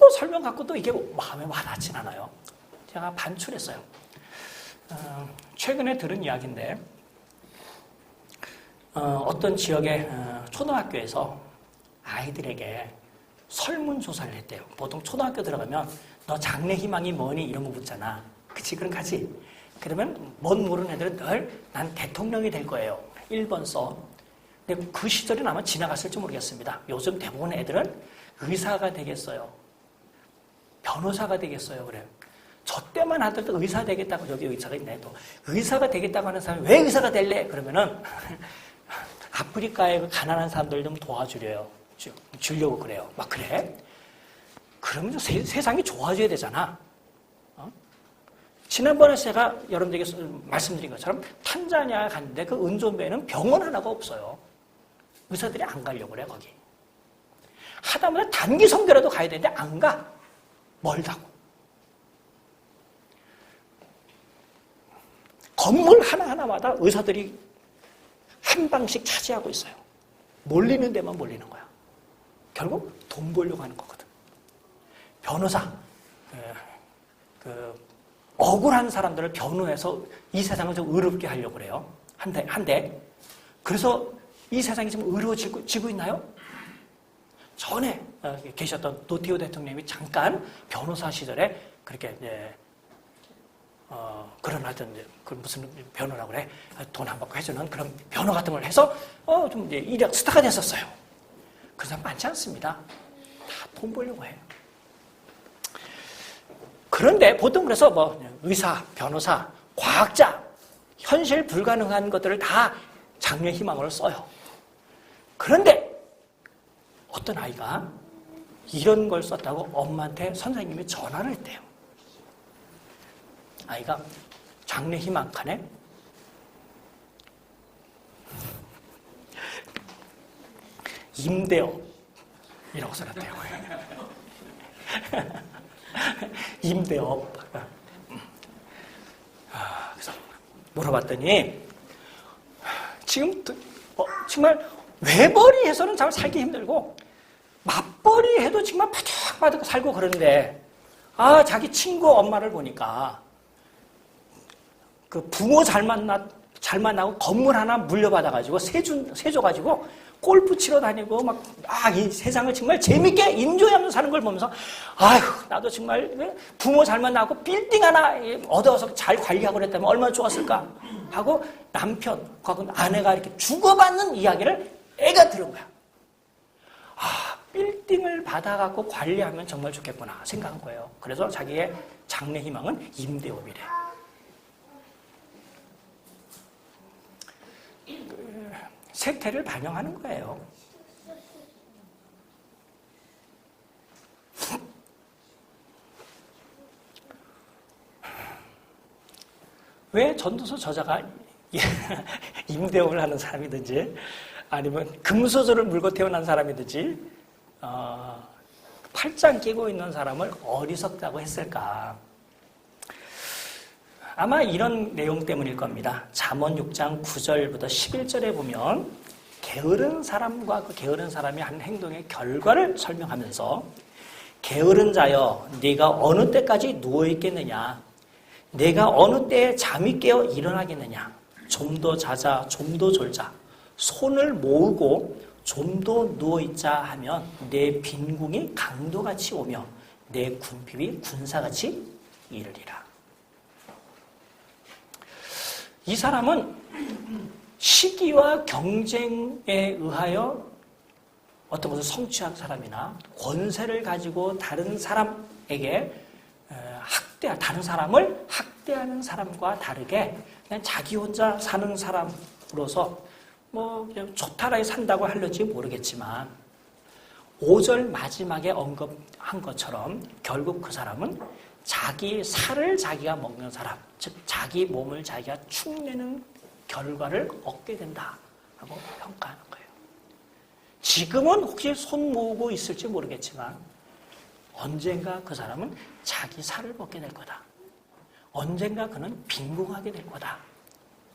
정도 설명 갖고도 이게 마음에 와닿진 않아요. 제가 반출했어요. 최근에 들은 이야기인데 어떤 지역의 초등학교에서 아이들에게 설문조사를 했대요. 보통 초등학교 들어가면 너 장래 희망이 뭐니? 이런 거 묻잖아. 그치? 그럼 가지. 그러면 뭔 모르는 애들은 늘 난 대통령이 될 거예요. 1번 써. 근데 그 시절은 아마 지나갔을지 모르겠습니다. 요즘 대부분의 애들은 의사가 되겠어요. 변호사가 되겠어요. 그래요. 저 때만 하더라도 의사 되겠다고, 여기 의사가 있네, 또. 의사가 되겠다고 하는 사람이 왜 의사가 될래? 그러면은, 아프리카의 그 가난한 사람들 좀 도와주려고 그래요. 막 그래? 그러면 세상이 좋아져야 되잖아. 지난번에 제가 여러분들에게 말씀드린 것처럼 탄자니아에 갔는데 그 은존배에는 병원 하나가 없어요. 의사들이 안 가려고 그래, 거기. 하다못해 단기 선교라도 가야 되는데 안 가. 멀다고. 건물 하나하나마다 의사들이 한 방씩 차지하고 있어요. 몰리는 데만 몰리는 거야. 결국 돈 벌려고 하는 거거든. 변호사, 억울한 사람들을 변호해서 이 세상을 좀 의롭게 하려고 그래요. 한데. 그래서 이 세상이 지금 의로워지고 있나요? 전에 계셨던 노태우 대통령이 잠깐 변호사 시절에 그렇게 그런 하여튼 그 무슨 변호라고 그래, 돈 안 받고 해주는 그런 변호 같은 걸 해서 좀 이제 이력 스타가 됐었어요. 그 사람 많지 않습니다. 다 돈 벌려고 해요. 그런데 보통 그래서 뭐 의사, 변호사, 과학자, 현실 불가능한 것들을 다 장래 희망으로 써요. 그런데 어떤 아이가 이런 걸 썼다고 엄마한테 선생님이 전화를 했대요. 아이가 장래 희망 칸에 임대업이라고 써놨대요. 임대업. 그래서 물어봤더니 지금 정말 외벌이 해서는 잘 살기 힘들고 맞벌이 해도 정말 바득바득 살고 그러는데 자기 친구 엄마를 보니까 그 부모 잘 만나고 건물 하나 물려받아가지고 세 줘가지고 골프 치러 다니고 이 세상을 정말 재밌게 인조하면서 사는 걸 보면서 나도 정말 부모 잘 만나고 빌딩 하나 얻어서 잘 관리하고 그랬다면 얼마나 좋았을까 하고 남편과 아내가 이렇게 주고받는 이야기를 애가 들은 거야. 빌딩을 받아갖고 관리하면 정말 좋겠구나 생각한 거예요. 그래서 자기의 장래 희망은 임대업이래. 세태를 반영하는 거예요. 왜 전도서 저자가 임대업을 하는 사람이든지 아니면 금수저를 물고 태어난 사람이든지 팔짱 끼고 있는 사람을 어리석다고 했을까? 아마 이런 내용 때문일 겁니다. 잠언 6장 9절부터 11절에 보면 게으른 사람과 그 게으른 사람이 한 행동의 결과를 설명하면서 게으른 자여 네가 어느 때까지 누워있겠느냐, 네가 어느 때에 잠이 깨어 일어나겠느냐, 좀 더 자자 좀 더 졸자, 손을 모으고 좀 더 누워있자 하면 내 빈궁이 강도같이 오며 내 군핍이 군사같이 이르리라. 이 사람은 시기와 경쟁에 의하여 어떤 것을 성취한 사람이나 권세를 가지고 다른 사람에게 다른 사람을 학대하는 사람과 다르게 그냥 자기 혼자 사는 사람으로서 그냥 초탈하게 산다고 할지 모르겠지만 5절 마지막에 언급한 것처럼 결국 그 사람은 자기 살을 자기가 먹는 사람, 즉 자기 몸을 자기가 축내는 결과를 얻게 된다 하고 평가하는 거예요. 지금은 혹시 손 모으고 있을지 모르겠지만 언젠가 그 사람은 자기 살을 먹게 될 거다. 언젠가 그는 빈궁하게 될 거다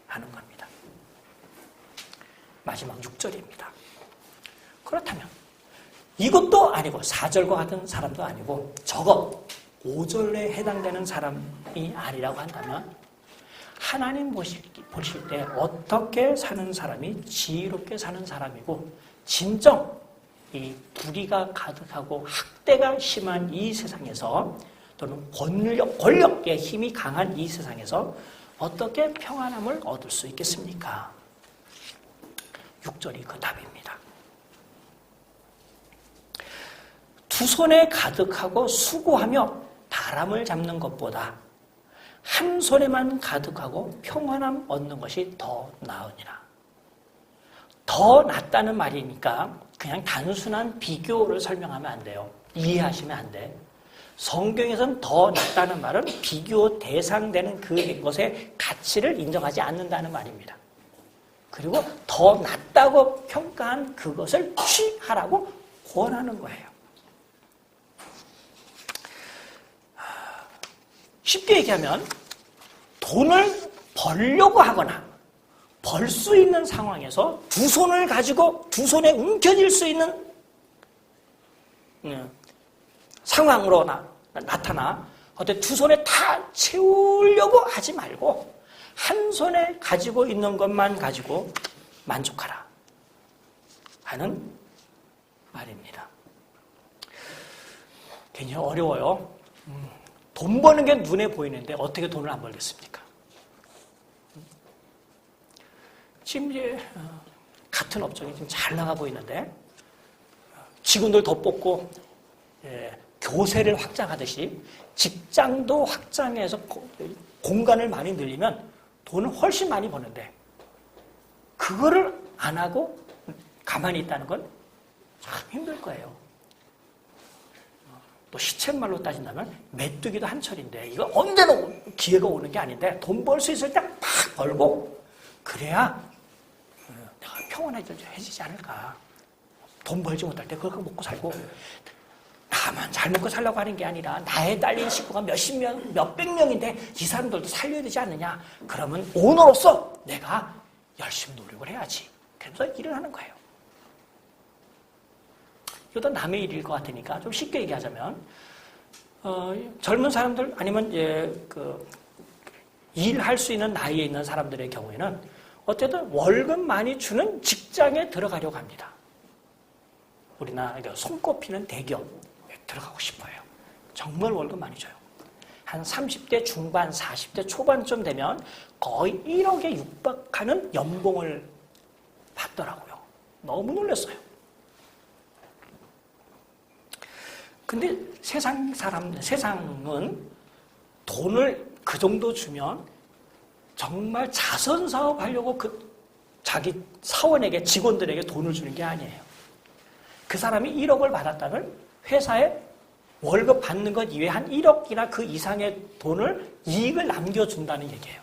하는 겁니다. 마지막 6절입니다. 그렇다면 이것도 아니고 4절과 같은 사람도 아니고 적어 5절에 해당되는 사람이 아니라고 한다면 하나님 보실 때 어떻게 사는 사람이 지혜롭게 사는 사람이고 진정 이 불의가 가득하고 학대가 심한 이 세상에서 또는 권력의 힘이 강한 이 세상에서 어떻게 평안함을 얻을 수 있겠습니까? 6절이 그 답입니다. 두 손에 가득하고 수고하며 바람을 잡는 것보다 한 손에만 가득하고 평안함 얻는 것이 더 나으니라. 더 낫다는 말이니까 그냥 단순한 비교를 설명하면 안 돼요. 이해하시면 안 돼. 성경에서는 더 낫다는 말은 비교 대상되는 그것의 가치를 인정하지 않는다는 말입니다. 그리고 더 낫다고 평가한 그것을 취하라고 권하는 거예요. 쉽게 얘기하면 돈을 벌려고 하거나 벌 수 있는 상황에서 두 손을 가지고 두 손에 움켜쥘 수 있는 상황으로 나타나 어때 두 손에 다 채우려고 하지 말고 한 손에 가지고 있는 것만 가지고 만족하라 하는 말입니다. 굉장히 어려워요. 돈 버는 게 눈에 보이는데 어떻게 돈을 안 벌겠습니까? 지금 이제 같은 업종이 지금 잘 나가고 있는데 직원들 더 뽑고 교세를 확장하듯이 직장도 확장해서 공간을 많이 늘리면 돈을 훨씬 많이 버는데 그거를 안 하고 가만히 있다는 건 참 힘들 거예요. 또 시쳇말로 따진다면 메뚜기도 한철인데 이거 언제나 기회가 오는 게 아닌데 돈 벌 수 있을 때 팍 벌고 그래야 내가 평온해지지 않을까. 돈 벌지 못할 때 그걸 먹고 살고 나만 잘 먹고 살려고 하는 게 아니라 나에 딸린 식구가 몇백 명인데 이 사람들도 살려야 되지 않느냐. 그러면 오너로서 내가 열심히 노력을 해야지. 그래서 일을 하는 거예요. 이것도 남의 일일 것 같으니까 좀 쉽게 얘기하자면 젊은 사람들 아니면 일할 수 있는 나이에 있는 사람들의 경우에는 어쨌든 월급 많이 주는 직장에 들어가려고 합니다. 우리나라 손꼽히는 대기업에 들어가고 싶어요. 정말 월급 많이 줘요. 한 30대 중반, 40대 초반쯤 되면 거의 1억에 육박하는 연봉을 받더라고요. 너무 놀랐어요. 근데 세상은 돈을 그 정도 주면 정말 자선사업 하려고 자기 사원에게, 직원들에게 돈을 주는 게 아니에요. 그 사람이 1억을 받았다면 회사에 월급 받는 것 이외에 한 1억이나 그 이상의 돈을 이익을 남겨준다는 얘기예요.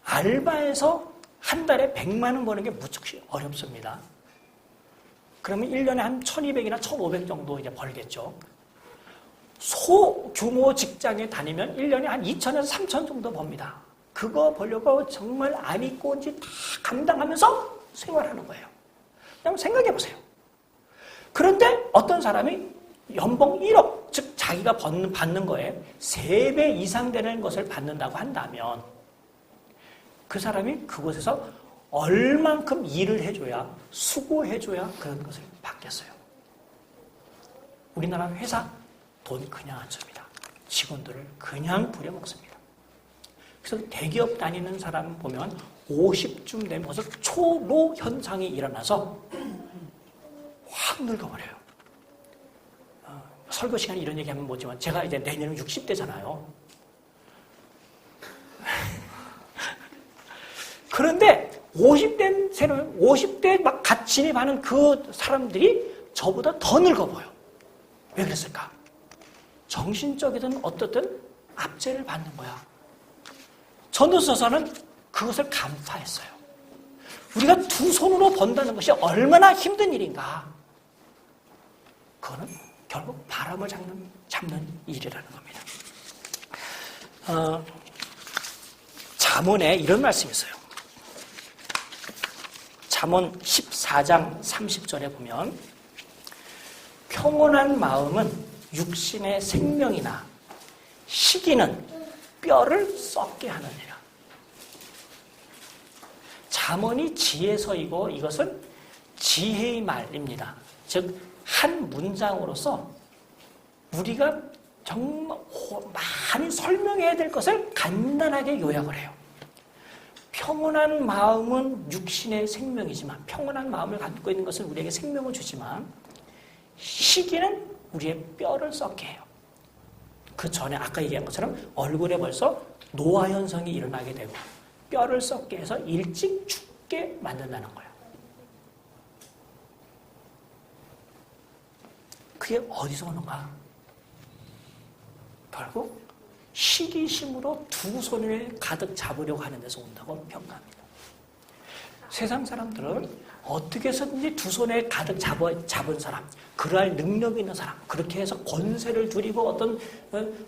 알바에서 한 달에 100만 원 버는 게 무척 어렵습니다. 그러면 1년에 한 1200이나 1500 정도 이제 벌겠죠. 소규모 직장에 다니면 1년에 한 2000에서 3000 정도 법니다. 그거 벌려고 정말 안 입고 온 지 다 감당하면서 생활하는 거예요. 그냥 생각해 보세요. 그런데 어떤 사람이 연봉 1억, 즉 자기가 받는 거에 3배 이상 되는 것을 받는다고 한다면 그 사람이 그곳에서 얼만큼 일을 해줘야, 수고해줘야 그런 것을 받겠어요. 우리나라 회사 돈 그냥 안 줍니다. 직원들을 그냥 부려먹습니다. 그래서 대기업 다니는 사람 보면 50쯤 되면 벌써 초노 현상이 일어나서 확 늙어버려요. 설교 시간에 이런 얘기하면 뭐지만 제가 이제 내년은 60대잖아요. 그런데 50대 막 갓 진입하는 그 사람들이 저보다 더 늙어 보여. 왜 그랬을까? 정신적이든 어떻든 압제를 받는 거야. 전도서서는 그것을 간파했어요. 우리가 두 손으로 번다는 것이 얼마나 힘든 일인가. 그거는 결국 바람을 잡는 일이라는 겁니다. 잠언에 이런 말씀이 있어요. 잠언 14장 30절에 보면 평온한 마음은 육신의 생명이나 시기는 뼈를 썩게 하느니라. 잠언이 지혜서이고 이것은 지혜의 말입니다. 즉, 한 문장으로서 우리가 정말 많이 설명해야 될 것을 간단하게 요약을 해요. 평온한 마음은 육신의 생명이지만, 평온한 마음을 갖고 있는 것은 우리에게 생명을 주지만, 시기는 우리의 뼈를 썩게 해요. 그 전에 아까 얘기한 것처럼 얼굴에 벌써 노화 현상이 일어나게 되고 뼈를 썩게 해서 일찍 죽게 만든다는 거예요. 그게 어디서 오는가? 결국 시기심으로 두 손을 가득 잡으려고 하는 데서 온다고 평가합니다. 세상 사람들은 어떻게 해서든지 두 손에 가득 잡은 사람, 그러할 능력이 있는 사람, 그렇게 해서 권세를 누리고 어떤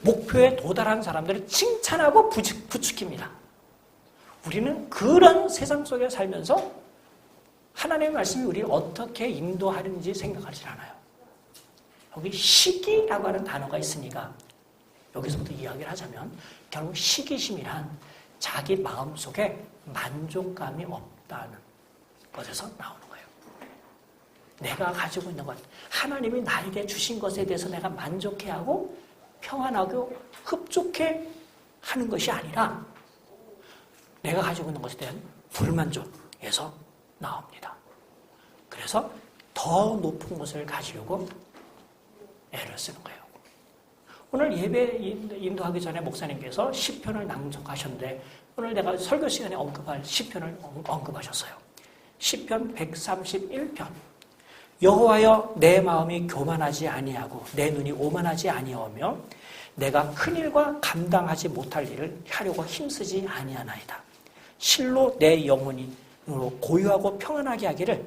목표에 도달한 사람들을 칭찬하고 부추깁니다. 우리는 그런 세상 속에 살면서 하나님의 말씀이 우리를 어떻게 인도하는지 생각하지 않아요. 여기 시기라고 하는 단어가 있으니까 여기서부터 이야기를 하자면 결국 시기심이란 자기 마음속에 만족감이 없다는 것에서 나오는 거예요. 내가 가지고 있는 것, 하나님이 나에게 주신 것에 대해서 내가 만족해하고 평안하고 흡족해 하는 것이 아니라 내가 가지고 있는 것에 대한 불만족에서 나옵니다. 그래서 더 높은 것을 가지려고 애를 쓰는 거예요. 오늘 예배 인도하기 전에 목사님께서 시편을 낭독하셨는데 오늘 내가 설교 시간에 언급할 시편을 언급하셨어요. 시편 131편. 여호와여, 내 마음이 교만하지 아니하고 내 눈이 오만하지 아니하며 내가 큰 일과 감당하지 못할 일을 하려고 힘쓰지 아니하나이다. 실로 내 영혼이 고요하고 평안하게 하기를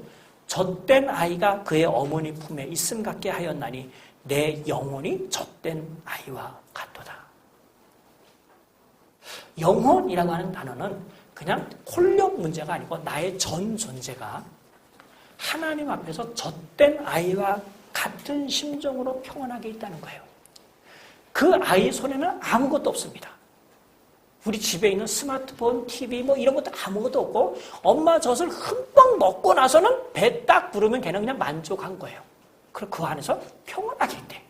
젖된 아이가 그의 어머니 품에 있음 같게 하였나니 내 영혼이 젖된 아이와 같도다. 영혼이라고 하는 단어는 그냥 콜력 문제가 아니고 나의 전 존재가 하나님 앞에서 젖된 아이와 같은 심정으로 평안하게 있다는 거예요. 그 아이 손에는 아무것도 없습니다. 우리 집에 있는 스마트폰, TV 뭐 이런 것도 아무것도 없고 엄마 젖을 흠뻑 먹고 나서는 배 딱 부르면 걔는 그냥 만족한 거예요. 그리고 그 안에서 평온하게 있대.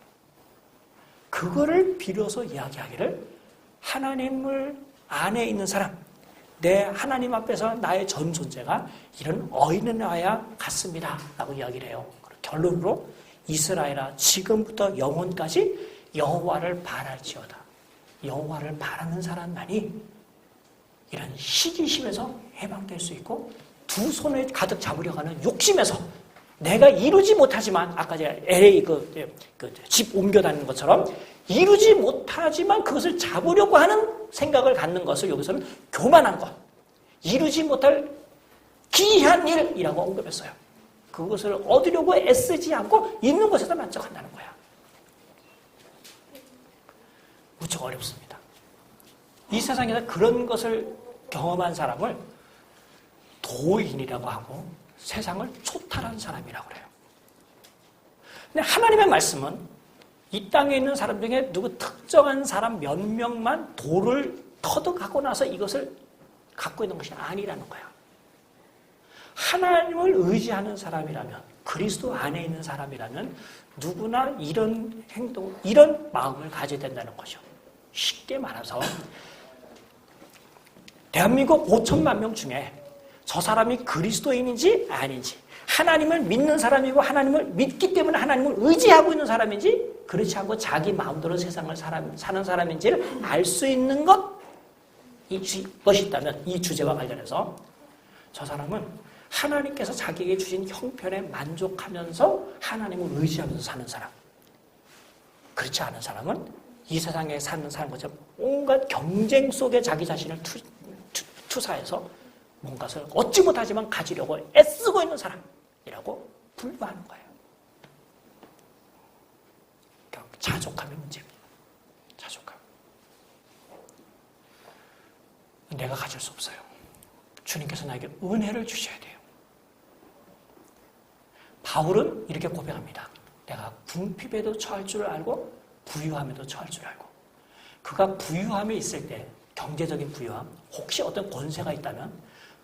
그거를 빌어서 이야기하기를 하나님을 안에 있는 사람, 내 하나님 앞에서 나의 전 존재가 이런 어린아이와 같습니다 라고 이야기를 해요. 결론으로 이스라엘아, 지금부터 영혼까지 여호와를 바랄지어다. 여호와를 바라는 사람만이 이런 시기심에서 해방될 수 있고 두 손을 가득 잡으려고 하는 욕심에서 내가 이루지 못하지만 아까 제가 LA 집 옮겨 다니는 것처럼 이루지 못하지만 그것을 잡으려고 하는 생각을 갖는 것을 여기서는 교만한 것, 이루지 못할 기이한 일이라고 언급했어요. 그것을 얻으려고 애쓰지 않고 있는 것에서 만족한다는 거야. 무척 어렵습니다. 이 세상에서 그런 것을 경험한 사람을 도인이라고 하고 세상을 초탈한 사람이라고 그래요. 근데 하나님의 말씀은 이 땅에 있는 사람 중에 누구 특정한 사람 몇 명만 도를 터득하고 나서 이것을 갖고 있는 것이 아니라는 거야. 하나님을 의지하는 사람이라면, 그리스도 안에 있는 사람이라면 누구나 이런 행동, 이런 마음을 가져야 된다는 거죠. 쉽게 말해서 대한민국 5천만 명 중에 저 사람이 그리스도인인지 아닌지, 하나님을 믿는 사람이고 하나님을 믿기 때문에 하나님을 의지하고 있는 사람인지, 그렇지 않고 자기 마음대로 세상을 사는 사람인지를 알 수 있는 것이 있다면 이 주제와 관련해서 저 사람은 하나님께서 자기에게 주신 형편에 만족하면서 하나님을 의지하면서 사는 사람. 그렇지 않은 사람은 이 세상에 사는 사람 것처럼 온갖 경쟁 속에 자기 자신을 투사해서 뭔가를 얻지 못하지만 가지려고 애쓰고 있는 사람이라고 불과하는 거예요. 자족함의 문제입니다. 자족함. 내가 가질 수 없어요. 주님께서 나에게 은혜를 주셔야 돼요. 바울은 이렇게 고백합니다. 내가 궁핍에도 처할 줄 알고 부유함에도 처할 줄 알고 그가 부유함에 있을 때 경제적인 부유함 혹시 어떤 권세가 있다면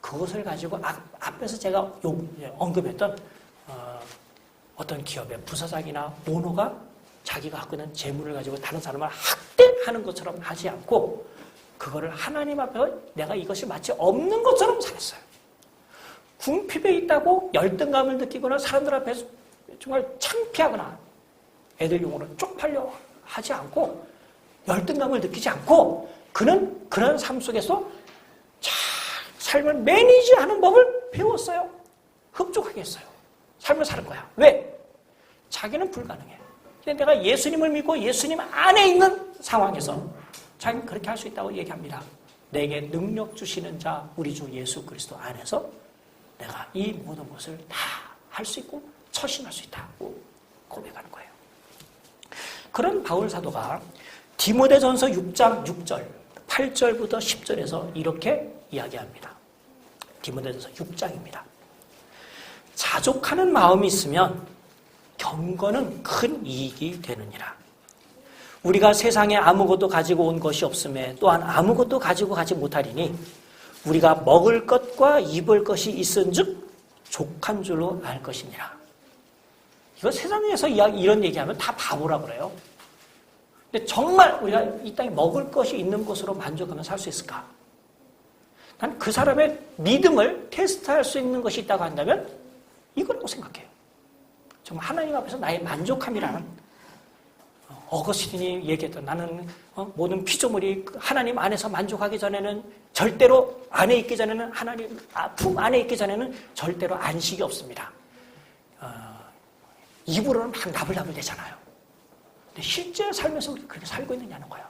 그것을 가지고 앞에서 제가 언급했던 어떤 기업의 부사장이나 오너가 자기가 갖고 있는 재물을 가지고 다른 사람을 학대하는 것처럼 하지 않고 그거를 하나님 앞에서 내가 이것이 마치 없는 것처럼 살았어요. 궁핍에 있다고 열등감을 느끼거나 사람들 앞에서 정말 창피하거나 애들 용어로 쪽팔려 하지 않고 열등감을 느끼지 않고 그는 그런 삶 속에서 잘 삶을 매니지하는 법을 배웠어요. 흡족하게 했어요. 삶을 사는 거야. 왜? 자기는 불가능해. 근데 내가 예수님을 믿고 예수님 안에 있는 상황에서 자기는 그렇게 할 수 있다고 얘기합니다. 내게 능력 주시는 자 우리 주 예수 그리스도 안에서 내가 이 모든 것을 다 할 수 있고 처신할 수 있다고 고백하는 거예요. 그런 바울 사도가 디모데전서 6장 6절, 8절부터 10절에서 이렇게 이야기합니다. 디모데전서 6장입니다. 자족하는 마음이 있으면 경건은 큰 이익이 되느니라. 우리가 세상에 아무것도 가지고 온 것이 없음에 또한 아무것도 가지고 가지 못하리니 우리가 먹을 것과 입을 것이 있은즉 족한 줄로 알 것이니라. 이거 세상에서 이런 얘기하면 다 바보라 그래요. 근데 정말 우리가 이 땅에 먹을 것이 있는 것으로 만족하면 살 수 있을까? 난 그 사람의 믿음을 테스트할 수 있는 것이 있다고 한다면 이거라고 생각해요. 정말 하나님 앞에서 나의 만족함이라는 어거스틴이 얘기했던 나는 모든 피조물이 하나님 안에서 만족하기 전에는 절대로 안에 있기 전에는 하나님 품 안에 있기 전에는 절대로 안식이 없습니다. 입으로는 막 나불나불 되잖아요. 근데 실제 삶에서 우리가 그렇게 살고 있느냐는 거야.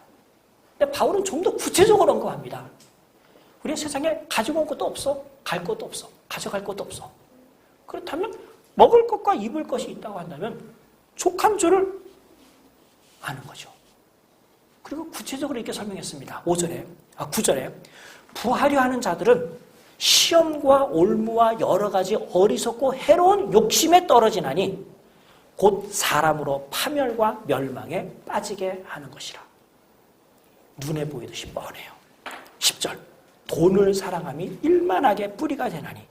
근데 바울은 좀 더 구체적으로 언급합니다. 우리 세상에 가지고 온 것도 없어. 갈 것도 없어. 가져갈 것도 없어. 그렇다면 먹을 것과 입을 것이 있다고 한다면 족한 줄을 아는 거죠. 그리고 구체적으로 이렇게 설명했습니다. 9절에 부하려 하는 자들은 시험과 올무와 여러 가지 어리석고 해로운 욕심에 떨어지나니 곧 사람으로 파멸과 멸망에 빠지게 하는 것이라. 눈에 보이듯이 뻔해요. 10절 돈을 사랑함이 일만하게 뿌리가 되나니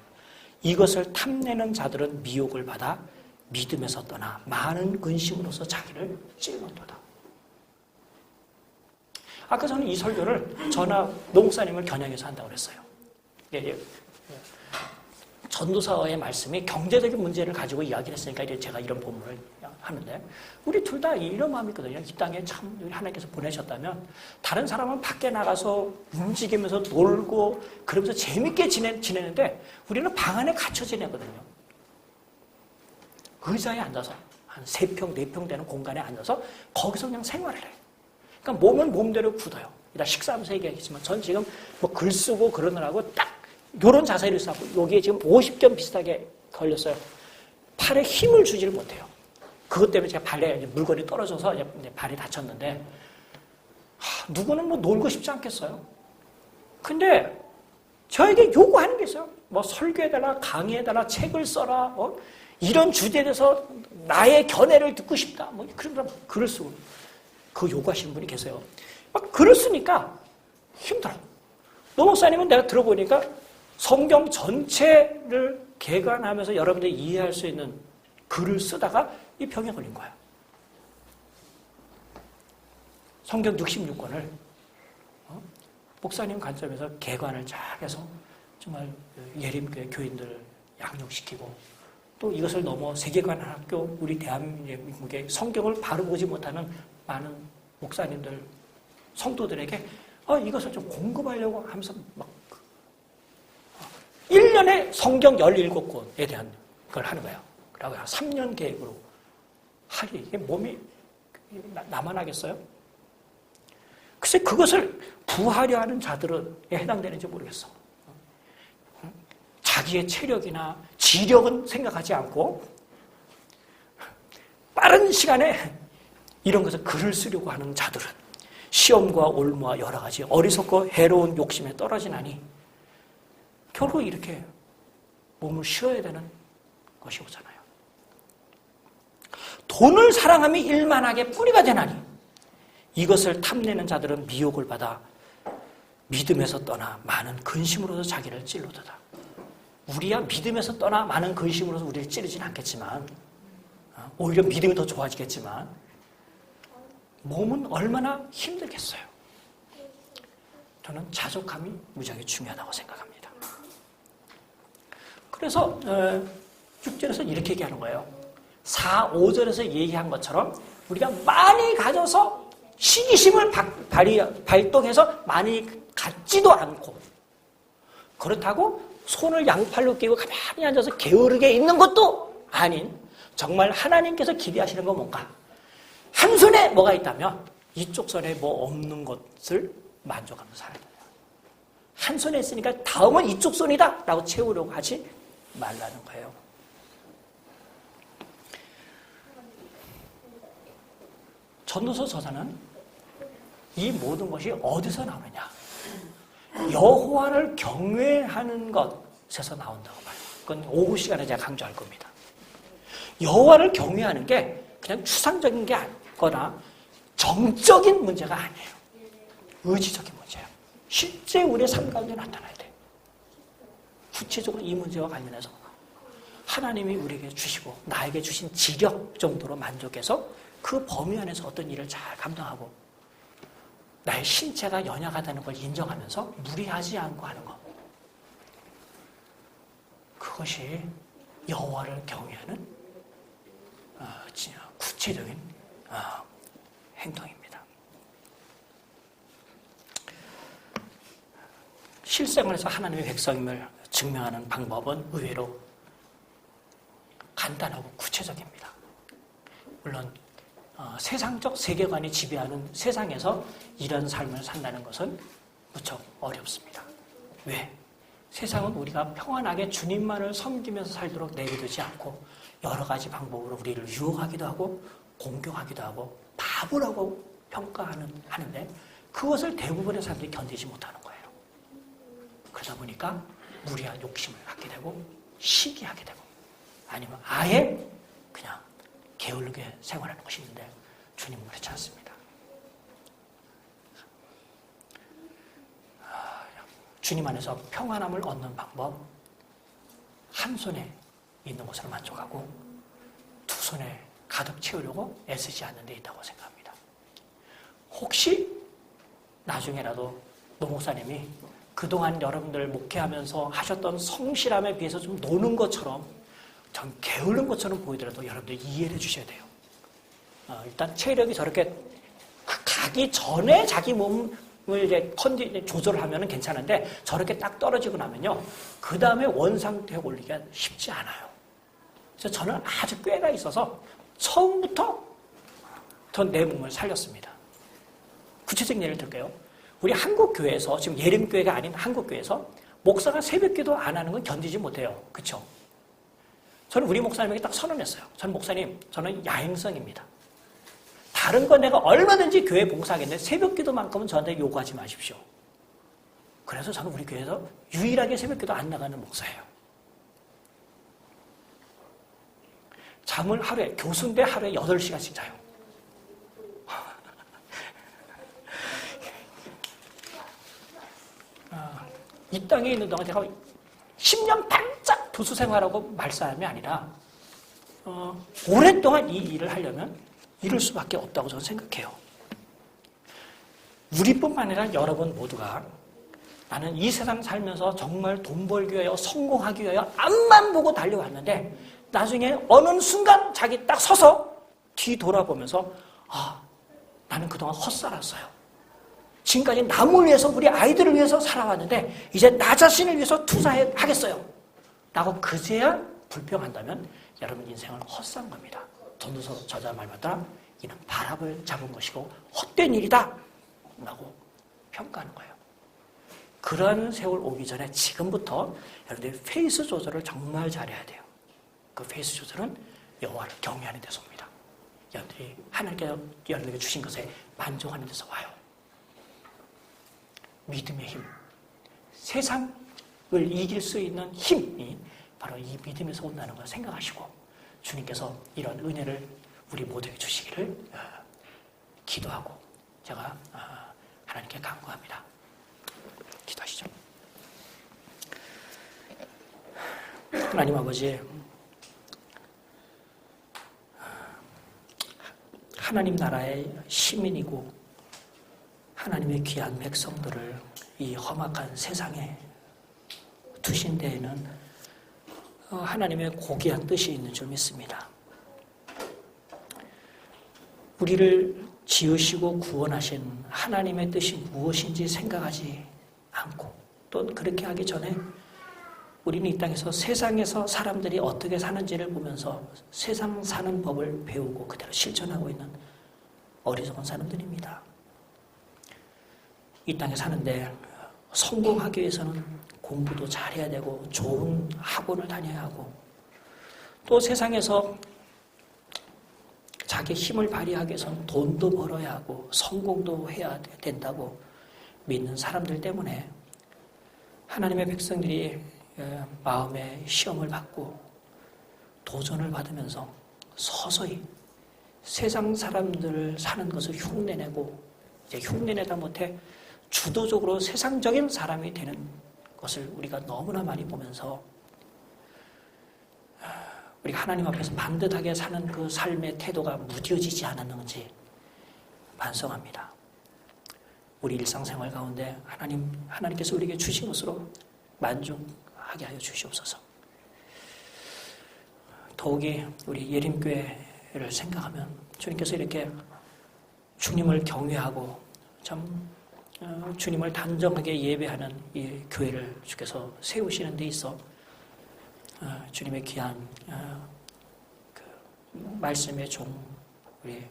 이것을 탐내는 자들은 미혹을 받아 믿음에서 떠나 많은 근심으로서 자기를 찔렀도다. 아까 저는 이 설교를 저나 농사님을 겨냥해서 한다고 그랬어요. 전도서의 말씀이 경제적인 문제를 가지고 이야기를 했으니까 이제 제가 이런 본문을 하는데 우리 둘 다 이런 마음이 있거든요. 이 땅에 참 하나님께서 보내셨다면 다른 사람은 밖에 나가서 움직이면서 놀고 그러면서 재밌게 지내는데 우리는 방 안에 갇혀 지내거든요. 의자에 앉아서 한 3평, 4평 되는 공간에 앉아서 거기서 그냥 생활을 해요. 그러니까 몸은 몸대로 굳어요. 이따 식사하면서 얘기하겠지만 전 지금 뭐 글 쓰고 그러느라고 딱 이런 자세를 쌓고 여기에 지금 50점 비슷하게 걸렸어요. 팔에 힘을 주지를 못해요. 그것 때문에 제가 발에 물건이 떨어져서 이제 발이 다쳤는데 누구는 뭐 놀고 싶지 않겠어요. 근데 저에게 요구하는 게 있어요. 뭐 설교해달라, 강의해달라, 책을 써라, 이런 주제에 대해서 나의 견해를 듣고 싶다. 뭐 그런 사람 글을 쓰고 그 요구하시는 분이 계세요. 막 글을 쓰니까 힘들어. 노 목사님은 내가 들어보니까 성경 전체를 개관하면서 여러분들이 이해할 수 있는 글을 쓰다가 이 병에 걸린 거야. 성경 66권을 목사님 관점에서 개관을 쫙 해서 정말 예림교회 교인들 양육시키고 또 이것을 넘어 세계관 학교 우리 대한민국의 성경을 바로 보지 못하는 많은 목사님들 성도들에게 이것을 좀 공급하려고 하면서 막 1년에 성경 17권에 대한 걸 하는 거예요. 그리고 3년 계획으로 하리. 이게 몸이 나만 하겠어요? 글쎄 그것을 부하려 하는 자들은 해당되는지 모르겠어. 자기의 체력이나 지력은 생각하지 않고 빠른 시간에 이런 것을 글을 쓰려고 하는 자들은 시험과 올무와 여러 가지 어리석고 해로운 욕심에 떨어지나니 결국 이렇게 몸을 쉬어야 되는 것이 오잖아요. 돈을 사랑함이 일만하게 뿌리가 되나니 이것을 탐내는 자들은 미혹을 받아 믿음에서 떠나 많은 근심으로서 자기를 찔르도다. 우리야 믿음에서 떠나 많은 근심으로서 우리를 찌르진 않겠지만 오히려 믿음이 더 좋아지겠지만 몸은 얼마나 힘들겠어요. 저는 자족함이 무지하게 중요하다고 생각합니다. 그래서 6절에서 이렇게 얘기하는 거예요. 4, 5절에서 얘기한 것처럼 우리가 많이 가져서 시기심을 발동해서 많이 갖지도 않고 그렇다고 손을 양팔로 끼고 가만히 앉아서 게으르게 있는 것도 아닌 정말 하나님께서 기대하시는 건 뭔가 한 손에 뭐가 있다면 이쪽 손에 뭐 없는 것을 만족하면서 살아야 돼요. 한 손에 있으니까 다음은 이쪽 손이다 라고 채우려고 하지 말라는 거예요. 전도서 저자는 이 모든 것이 어디서 나오느냐? 여호와를 경외하는 것에서 나온다고 봐요. 그건 오후 시간에 제가 강조할 겁니다. 여호와를 경외하는 게 그냥 추상적인 게 아니거나 정적인 문제가 아니에요. 의지적인 문제예요. 실제 우리의 삶 가운데 나타나야 돼요. 구체적으로 이 문제와 관련해서 하나님이 우리에게 주시고 나에게 주신 지력 정도로 만족해서 그 범위 안에서 어떤 일을 잘 감당하고 나의 신체가 연약하다는 걸 인정하면서 무리하지 않고 하는 것. 그것이 여호와를 경외하는 구체적인 행동입니다. 실생활에서 하나님의 백성임을 증명하는 방법은 의외로 간단하고 구체적입니다. 물론 세상적 세계관이 지배하는 세상에서 이런 삶을 산다는 것은 무척 어렵습니다. 왜? 세상은 우리가 평안하게 주님만을 섬기면서 살도록 내비두지 않고 여러 가지 방법으로 우리를 유혹하기도 하고 공격하기도 하고 바보라고 평가하는데 그것을 대부분의 사람들이 견디지 못하는 거예요. 그러다 보니까 무리한 욕심을 갖게 되고 시기하게 되고 아니면 아예 그냥 게을르게 생활하는 것이 있는데 주님은 그렇지 않습니다. 주님 안에서 평안함을 얻는 방법, 한 손에 있는 것으로 만족하고 두 손에 가득 채우려고 애쓰지 않는 데 있다고 생각합니다. 혹시 나중에라도 노 목사님이 그동안 여러분들 목회하면서 하셨던 성실함에 비해서 좀 노는 것처럼 좀 게으른 것처럼 보이더라도 여러분들 이해를 해주셔야 돼요. 일단 체력이 저렇게 가기 전에 자기 몸을 이제 조절을 하면은 괜찮은데 저렇게 딱 떨어지고 나면요. 그 다음에 원상태에 올리기가 쉽지 않아요. 그래서 저는 아주 꾀가 있어서 처음부터 내 몸을 살렸습니다. 구체적인 예를 들게요. 우리 한국교회에서 지금 예림교회가 아닌 한국교회에서 목사가 새벽기도 안 하는 건 견디지 못해요. 그렇죠? 저는 우리 목사님에게 딱 선언했어요. 저는 목사님, 저는 야행성입니다. 다른 건 내가 얼마든지 교회 봉사하겠는데 새벽기도만큼은 저한테 요구하지 마십시오. 그래서 저는 우리 교회에서 유일하게 새벽기도 안 나가는 목사예요. 잠을 교수인데 하루에 8시간씩 자요. 이 땅에 있는 동안 제가 10년 반짝 교수 생활하고 말싸움이 아니라 오랫동안 이 일을 하려면 이럴 수밖에 없다고 저는 생각해요. 우리뿐만 아니라 여러분 모두가 나는 이 세상 살면서 정말 돈 벌기 위하여 성공하기 위하여 앞만 보고 달려왔는데 나중에 어느 순간 자기 딱 서서 뒤 돌아보면서 나는 그동안 헛살았어요. 지금까지 남을 위해서 우리 아이들을 위해서 살아왔는데 이제 나 자신을 위해서 투자하겠어요. 라고 그제야 불평한다면 여러분 인생은 헛산 겁니다. 전도서 저자 말마다 이는 바람을 잡은 것이고 헛된 일이다 라고 평가하는 거예요. 그런 세월 오기 전에 지금부터 여러분들이 페이스 조절을 정말 잘해야 돼요. 그 페이스 조절은 여호와를 경외하는 데서 옵니다. 여러분들이 하나님께서 여러분에게 주신 것에 만족하는 데서 와요. 믿음의 힘, 세상을 이길 수 있는 힘이 바로 이 믿음에서 온다는 걸 생각하시고 주님께서 이런 은혜를 우리 모두에게 주시기를 기도하고 제가 하나님께 간구합니다. 기도하시죠. 하나님 아버지, 하나님 나라의 시민이고 하나님의 귀한 백성들을 이 험악한 세상에 두신 데에는 하나님의 고귀한 뜻이 있는 줄 믿습니다. 우리를 지으시고 구원하신 하나님의 뜻이 무엇인지 생각하지 않고 또 그렇게 하기 전에 우리는 이 땅에서 세상에서 사람들이 어떻게 사는지를 보면서 세상 사는 법을 배우고 그대로 실천하고 있는 어리석은 사람들입니다. 이 땅에 사는데 성공하기 위해서는 공부도 잘해야 되고 좋은 학원을 다녀야 하고 또 세상에서 자기 힘을 발휘하기 위해서는 돈도 벌어야 하고 성공도 해야 된다고 믿는 사람들 때문에 하나님의 백성들이 마음의 시험을 받고 도전을 받으면서 서서히 세상 사람들을 사는 것을 흉내내고 이제 흉내내다 못해 주도적으로 세상적인 사람이 되는 것을 우리가 너무나 많이 보면서 우리가 하나님 앞에서 반듯하게 사는 그 삶의 태도가 무뎌지지 않았는지 반성합니다. 우리 일상생활 가운데 하나님께서 우리에게 주신 것으로 만족하게 하여 주시옵소서. 더욱이 우리 예림교회를 생각하면 주님께서 이렇게 주님을 경외하고 참 주님을 단정하게 예배하는 이 교회를 주께서 세우시는 데 있어 주님의 귀한 그 말씀의 종 우리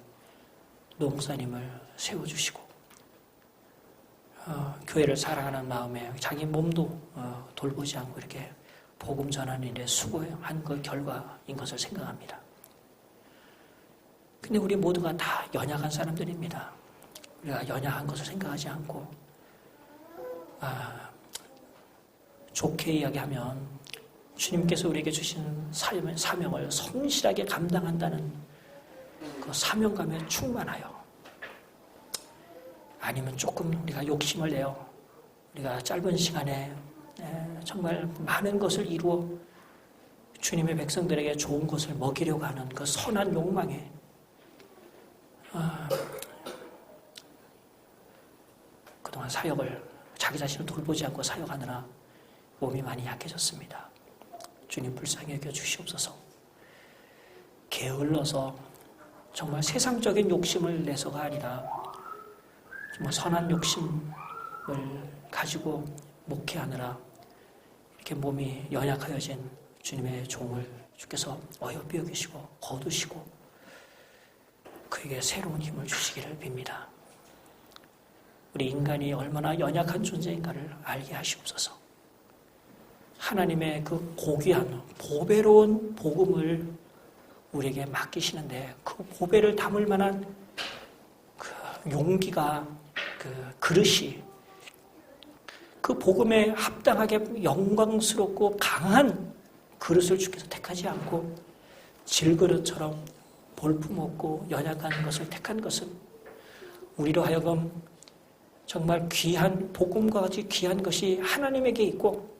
노목사님을 세워주시고 교회를 사랑하는 마음에 자기 몸도 돌보지 않고 이렇게 복음 전하는 일에 수고한 그 결과인 것을 생각합니다. 근데 우리 모두가 다 연약한 사람들입니다. 우리가 연약한 것을 생각하지 않고 좋게 이야기하면 주님께서 우리에게 주신 사명을 성실하게 감당한다는 그 사명감에 충만하여 아니면 조금 우리가 욕심을 내어 우리가 짧은 시간에 정말 많은 것을 이루어 주님의 백성들에게 좋은 것을 먹이려고 하는 그 선한 욕망에 그동안 사역을 자기 자신을 돌보지 않고 사역하느라 몸이 많이 약해졌습니다. 주님 불쌍히 여겨 주시옵소서. 게을러서 정말 세상적인 욕심을 내서가 아니라 정말 선한 욕심을 가지고 목회하느라 이렇게 몸이 연약하여진 주님의 종을 주께서 어여삐 여기시고 거두시고 그에게 새로운 힘을 주시기를 빕니다. 우리 인간이 얼마나 연약한 존재인가를 알게 하시옵소서. 하나님의 그 고귀한 보배로운 복음을 우리에게 맡기시는데 그 보배를 담을 만한 그 용기가 그 그릇이 그 복음에 합당하게 영광스럽고 강한 그릇을 주께서 택하지 않고 질그릇처럼 볼품없고 연약한 것을 택한 것은 우리로 하여금 정말 귀한 복음과 같이 귀한 것이 하나님에게 있고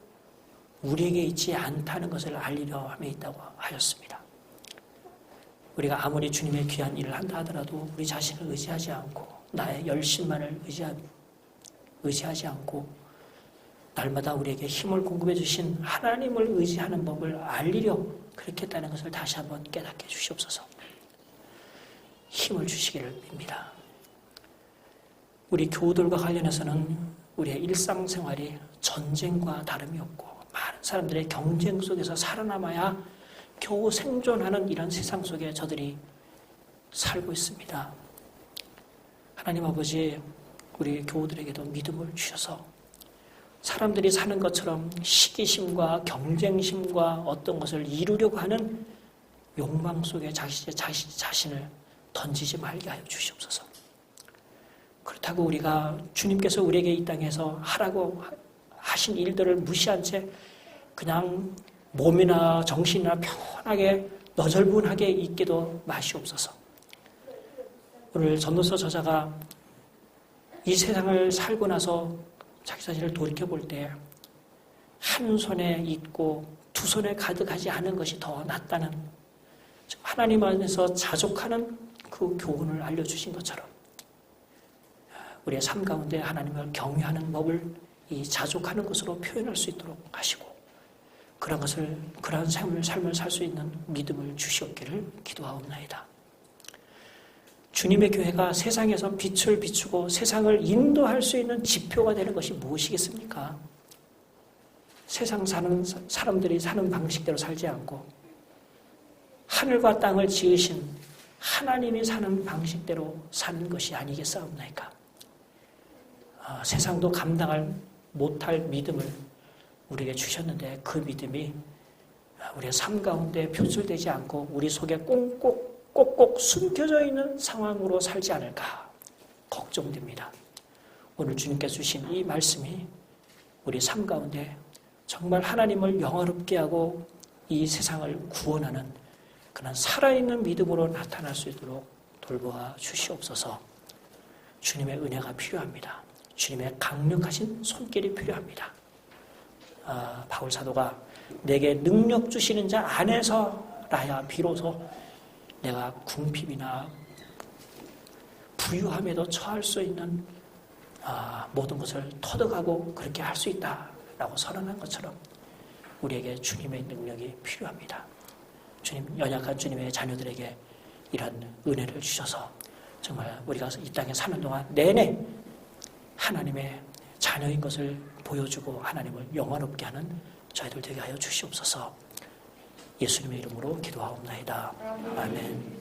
우리에게 있지 않다는 것을 알리려 함에 있다고 하였습니다. 우리가 아무리 주님의 귀한 일을 한다 하더라도 우리 자신을 의지하지 않고 나의 열심만을 의지하지 않고 날마다 우리에게 힘을 공급해 주신 하나님을 의지하는 법을 알리려 그렇게 했다는 것을 다시 한번 깨닫게 주시옵소서. 힘을 주시기를 빕니다. 우리 교우들과 관련해서는 우리의 일상생활이 전쟁과 다름이 없고 많은 사람들의 경쟁 속에서 살아남아야 겨우 생존하는 이런 세상 속에 저들이 살고 있습니다. 하나님 아버지, 우리 교우들에게도 믿음을 주셔서 사람들이 사는 것처럼 시기심과 경쟁심과 어떤 것을 이루려고 하는 욕망 속에 자신을 던지지 말게 하여 주시옵소서. 그렇다고 우리가 주님께서 우리에게 이 땅에서 하라고 하신 일들을 무시한 채 그냥 몸이나 정신이나 편하게 너절분하게 있게도 마시옵소서. 오늘 전도서 저자가 이 세상을 살고 나서 자기 자신을 돌이켜볼 때 한 손에 있고 두 손에 가득하지 않은 것이 더 낫다는 하나님 안에서 자족하는 그 교훈을 알려주신 것처럼 우리의 삶 가운데 하나님을 경외하는 법을 이 자족하는 것으로 표현할 수 있도록 하시고 그러한 삶을 살 수 있는 믿음을 주시옵기를 기도하옵나이다. 주님의 교회가 세상에서 빛을 비추고 세상을 인도할 수 있는 지표가 되는 것이 무엇이겠습니까? 세상 사는 사람들이 사는 방식대로 살지 않고 하늘과 땅을 지으신 하나님이 사는 방식대로 사는 것이 아니겠사옵나이까? 세상도 감당할 못할 믿음을 우리에게 주셨는데 그 믿음이 우리의 삶 가운데 표출되지 않고 우리 속에 꼭꼭 숨겨져 있는 상황으로 살지 않을까 걱정됩니다. 오늘 주님께서 주신 이 말씀이 우리 삶 가운데 정말 하나님을 영화롭게 하고 이 세상을 구원하는 그런 살아있는 믿음으로 나타날 수 있도록 돌보아 주시옵소서. 주님의 은혜가 필요합니다. 주님의 강력하신 손길이 필요합니다. 바울 사도가 내게 능력 주시는 자 안에서라야 비로소 내가 궁핍이나 부유함에도 처할 수 있는 모든 것을 터득하고 그렇게 할 수 있다라고 선언한 것처럼 우리에게 주님의 능력이 필요합니다. 주님, 연약한 주님의 자녀들에게 이런 은혜를 주셔서 정말 우리가 이 땅에 사는 동안 내내 하나님의 자녀인 것을 보여주고 하나님을 영화롭게 하는 저희들 되게 하여 주시옵소서. 예수님의 이름으로 기도하옵나이다. 아멘.